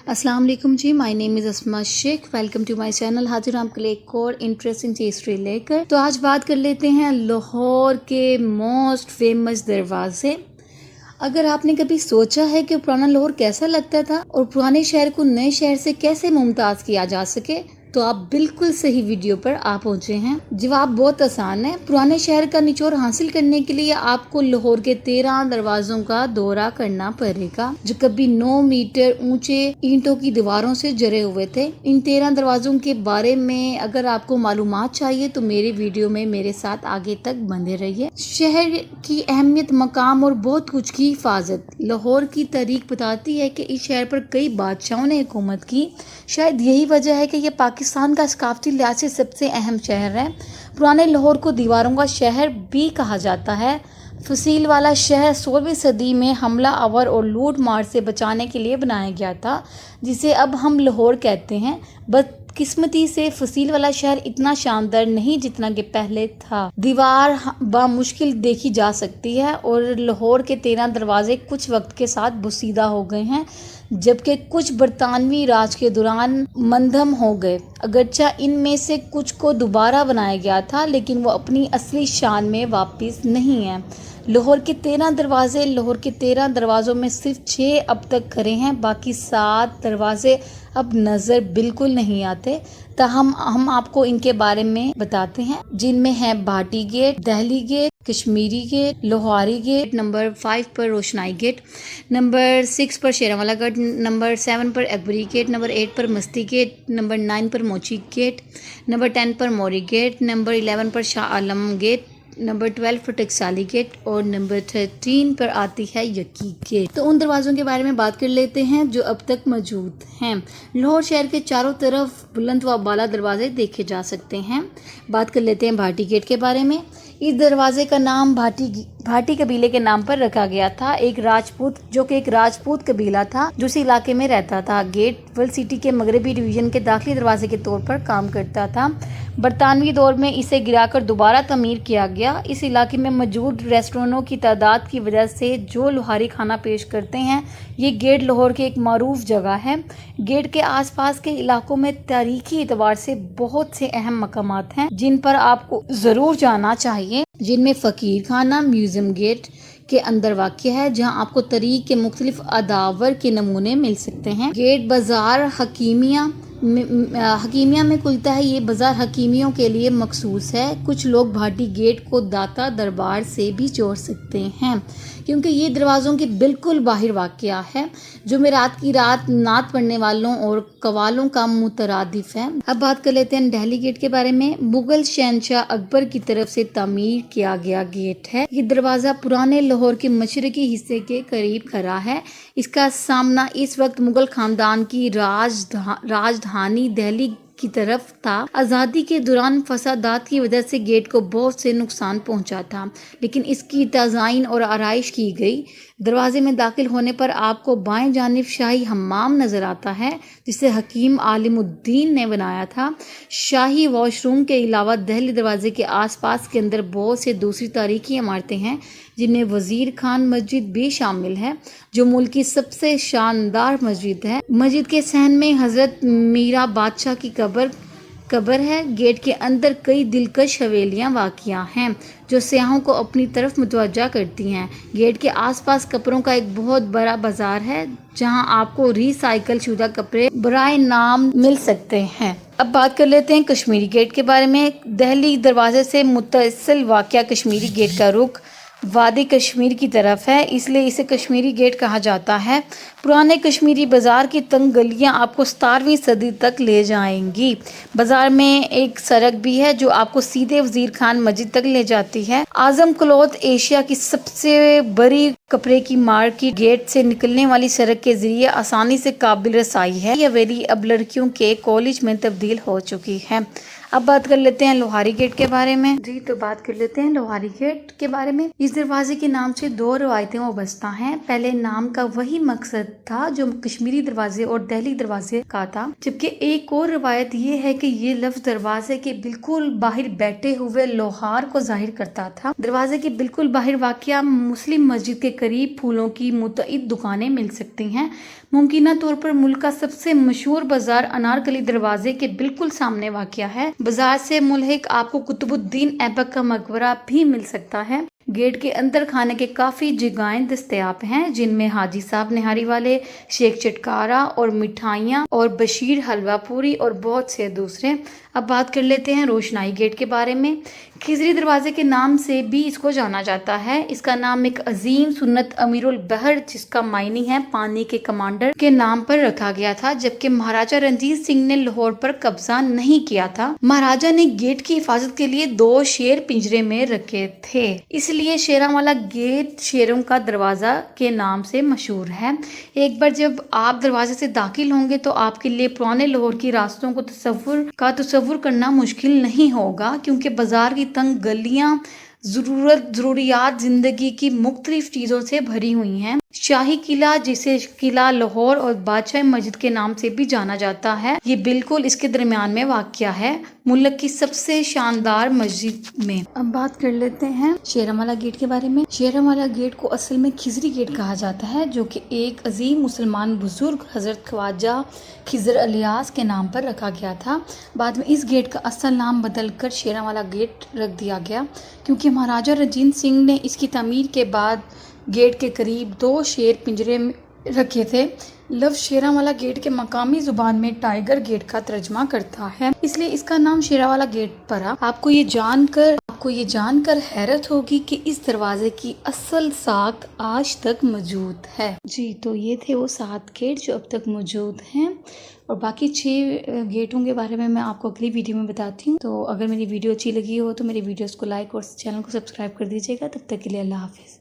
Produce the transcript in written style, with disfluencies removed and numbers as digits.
अस्सलाम वालेकुम जी, my name is Asma Sheikh. Welcome to my channel. हाजिर हम के लिए एक और इंटरेस्टिंग हिस्ट्री लेकर। तो आज बात कर लेते हैं लाहौर के मोस्ट फेमस दरवाजे। अगर आपने कभी सोचा है कि पुराना लाहौर कैसा लगता था और पुराने शहर को नए शहर से कैसे मुमताज़ किया जा सके, तो आप बिल्कुल सही वीडियो पर आ पहुंचे हैं। जवाब बहुत आसान है। पुराने शहर का निचोड़ हासिल करने के लिए आपको लाहौर के 13 दरवाजों का दौरा करना पड़ेगा, जो कभी 9 मीटर ऊंचे ईंटों की दीवारों से जड़े हुए थे। इन 13 दरवाजों के बारे में अगर आपको मालूमात चाहिए तो मेरे वीडियो में मेरे साथ आगे तक बंधे रहिए। शहर की अहमियत, मकाम और बहुत कुछ की हिफाजत। लाहौर की तारीख बताती है कि इस शहर पर कई बादशाहों ने हुकूमत की। शायद यही वजह है कि यह पाकिस्तान का सकाफती लिहाज से सबसे अहम शहर है। पुराने लाहौर को दीवारों का शहर भी कहा जाता है। फसील वाला शहर 16वीं सदी में हमला आवर और लूट मार से बचाने के लिए बनाया गया था, जिसे अब हम लाहौर कहते हैं। बदकिस्मती से फसील वाला शहर इतना शानदार नहीं जितना कि पहले था। दीवार बामुश्किल देखी जा सकती है और लाहौर के 13 दरवाजे कुछ वक्त के साथ बोसीदा हो गए हैं, जबकि कुछ बरतानवी राज के दौरान मंधम हो गए। अगरचा इनमें से कुछ को दोबारा बनाया गया था, लेकिन वो अपनी असली शान में वापस नहीं है। लाहौर के 13 दरवाज़ों में सिर्फ 6 अब तक खड़े हैं। बाकी 7 दरवाजे अब नज़र बिल्कुल नहीं आते। ताहम हम आपको इनके बारे में बताते हैं, जिनमें है Bhati gate, Delhi gate, Kashmiri gate, Lohari gate, number 5 पर रोशनाई गेट, नंबर 6 पर शेरांवाला गेट, नंबर 7 पर अकबरी गेट, नंबर 8 पर मस्ती गेट, नंबर 9 पर मोची गेट, नंबर 10 पर मोरी गेट, नंबर 11 पर शाह आलम गेट, नंबर 12 पर टकसाली गेट और नंबर 13 पर आती है यकी गेट। तो उन दरवाज़ों के बारे में बात कर लेते हैं जो अब तक मौजूद हैं। लाहौर शहर के चारों तरफ बुलंद व बाला दरवाजे देखे जा सकते हैं। बात कर लेते हैं भाटी गेट के बारे में। इस दरवाजे का नाम भाटी कबीले के नाम पर रखा गया था। एक राजपूत कबीला था जो इस इलाके में रहता था। गेट वर्ल्ड सिटी के मगरबी डिवीजन के दाखिली दरवाजे के तौर पर काम करता था। बरतानवी दौर में इसे गिराकर दोबारा तमीर किया गया। इस इलाके में मौजूद रेस्टोरेंटों की तादाद की वजह से जो लोहारी खाना पेश करते हैं, ये गेट लाहौर की एक मारूफ जगह है। गेट के आसपास के इलाकों में तारीखी एतबार से बहुत से अहम मकामात हैं जिन पर आपको ज़रूर जाना चाहिए, जिनमें फ़कीर खाना म्यूज़ियम गेट के अंदर वाक़या है, जहां आपको तारीख के मुख्तलिफ अदावर के नमूने मिल सकते हैं। गेट बाज़ार हकीमिया में खुलता है। ये बाज़ार हकीमियों के लिए मखसूस है। कुछ लोग भाटी गेट को दाता दरबार से भी जोड़ सकते हैं, क्योंकि ये दरवाज़ों के बिल्कुल बाहर वाक़या है, जो मेरात की रात नात पढ़ने वालों और कवालों का मुतरादिफ है। अब बात कर लेते हैं दहली गेट के बारे में। मुगल शहनशाह अकबर की तरफ से तामीर किया गया गेट है। ये दरवाज़ा पुराने लाहौर के मशरकी हिस्से के करीब खड़ा है। इसका सामना इस वक्त मुगल खानदान की राजधानी दिल्ली की तरफ था। आज़ादी के दौरान फसादात की वजह से गेट को बहुत से नुकसान पहुंचा था, लेकिन इसकी तज़ाइन और आराइश की गई। दरवाजे में दाखिल होने पर आपको बाएं जानिब शाही हम्माम नज़र आता है, जिसे हकीम आलिमुद्दीन ने बनाया था। शाही वॉशरूम के अलावा दहली दरवाजे के आसपास के अंदर बहुत से दूसरी तारीखी इमारतें हैं, जिनमें वज़ीर खान मस्जिद भी शामिल है, जो मुल्क की सबसे शानदार मस्जिद है। मस्जिद के सहन में हज़रत मीरा बादशाह की कब्र है। गेट के अंदर कई दिलकश हवेलियां वाक़या हैं, जो सयाहों को अपनी तरफ मुतवज्जा करती हैं। गेट के आसपास कपड़ों का एक बहुत बड़ा बाजार है, जहां आपको रिसाइकल शुदा कपड़े बराए नाम मिल सकते हैं। अब बात कर लेते हैं कश्मीरी गेट के बारे में। दहली दरवाजे से मुत्तसिल वाक़या कश्मीरी गेट का रुख वादी कश्मीर की तरफ है, इसलिए इसे कश्मीरी गेट कहा जाता है। पुराने कश्मीरी बाज़ार की तंग गलियां आपको 17वीं सदी तक ले जाएंगी। बाज़ार में एक सड़क भी है जो आपको सीधे वज़ीर खान मस्जिद तक ले जाती है। आज़म क्लॉथ एशिया की सबसे बड़ी कपड़े की मार्केट गेट से निकलने वाली सड़क के जरिए आसानी से काबिल रसाई है। यह हवेली अब लड़कियों के कॉलेज में तब्दील हो चुकी है। اب بات کر لیتے ہیں لوہاری گیٹ کے بارے میں۔ جی تو بات کر لیتے ہیں لوہاری گیٹ کے بارے میں۔ اس دروازے کے نام سے دو روایتیں وابستہ ہیں۔ پہلے نام کا وہی مقصد تھا جو کشمیری دروازے اور دہلی دروازے کا تھا، جبکہ ایک اور روایت یہ ہے کہ یہ لفظ دروازے کے بالکل باہر بیٹھے ہوئے لوہار کو ظاہر کرتا تھا۔ دروازے کے بالکل باہر واقع مسلم مسجد کے قریب پھولوں کی متعدد دکانیں مل سکتی ہیں۔ ممکنہ طور پر ملک کا سب سے مشہور بازار انارکلی دروازے کے بالکل سامنے واقع ہے۔ بازار سے ملحق آپ کو قطب الدین ایبک کا مقبرہ بھی مل سکتا ہے۔ گیٹ کے اندر کھانے کے کافی جگہیں دستیاب ہیں، جن میں حاجی صاحب نہاری والے، شیخ چٹکارا اور مٹھائیاں اور بشیر حلوہ پوری اور بہت سے دوسرے۔ اب بات کر لیتے ہیں روشنائی گیٹ کے بارے میں۔ خضری دروازے کے نام سے بھی اس کو جانا جاتا ہے۔ اس کا نام ایک عظیم سنت امیر البحر، جس کا معنی ہے پانی کے کمانڈر، کے نام پر رکھا گیا تھا، جبکہ مہاراجہ رنجیت سنگھ نے لاہور پر قبضہ نہیں کیا تھا۔ مہاراجہ نے گیٹ کی حفاظت کے لیے 2 شیر پنجرے میں رکھے تھے، اس لیے شیراں والا گیٹ شیروں کا دروازہ کے نام سے مشہور ہے۔ ایک بار جب آپ دروازے سے داخل ہوں گے تو آپ کے لیے پرانے لاہور کی راستوں کو تصور کرنا مشکل نہیں ہوگا، کیونکہ بازار کی تنگ گلیاں ضروریات زندگی کی مختلف چیزوں سے بھری ہوئی ہیں۔ شاہی قلعہ، جسے قلعہ لاہور اور بادشاہ مسجد کے نام سے بھی جانا جاتا ہے، یہ بالکل اس کے درمیان میں واقع ہے، ملک کی سب سے شاندار مسجد میں۔ اب بات کر لیتے ہیں شیراں والا گیٹ کے بارے میں۔ شیراں والا گیٹ کو اصل میں خضری گیٹ کہا جاتا ہے، جو کہ ایک عظیم مسلمان بزرگ حضرت خواجہ خضر الیاس کے نام پر رکھا گیا تھا۔ بعد میں اس گیٹ کا اصل نام بدل کر شیراں والا گیٹ رکھ دیا گیا، کیونکہ مہاراجہ رنجیت سنگھ نے اس کی تعمیر کے بعد گیٹ کے قریب 2 شیر پنجرے رکھے تھے۔ لفظ شیراں والا گیٹ کے مقامی زبان میں ٹائیگر گیٹ کا ترجمہ کرتا ہے، اس لیے اس کا نام شیراں والا گیٹ پڑا۔ آپ کو یہ جان کر حیرت ہوگی کہ اس دروازے کی اصل ساخت آج تک موجود ہے۔ جی تو یہ تھے وہ 7 گیٹ جو اب تک موجود ہیں، اور باقی 6 گیٹوں کے بارے میں آپ کو اگلی ویڈیو میں بتاتی ہوں۔ تو اگر میری ویڈیو اچھی لگی ہو تو میری ویڈیوز کو لائک اور چینل کو سبسکرائب کر دیجیے گا۔ تب تک کے لیے اللہ حافظ۔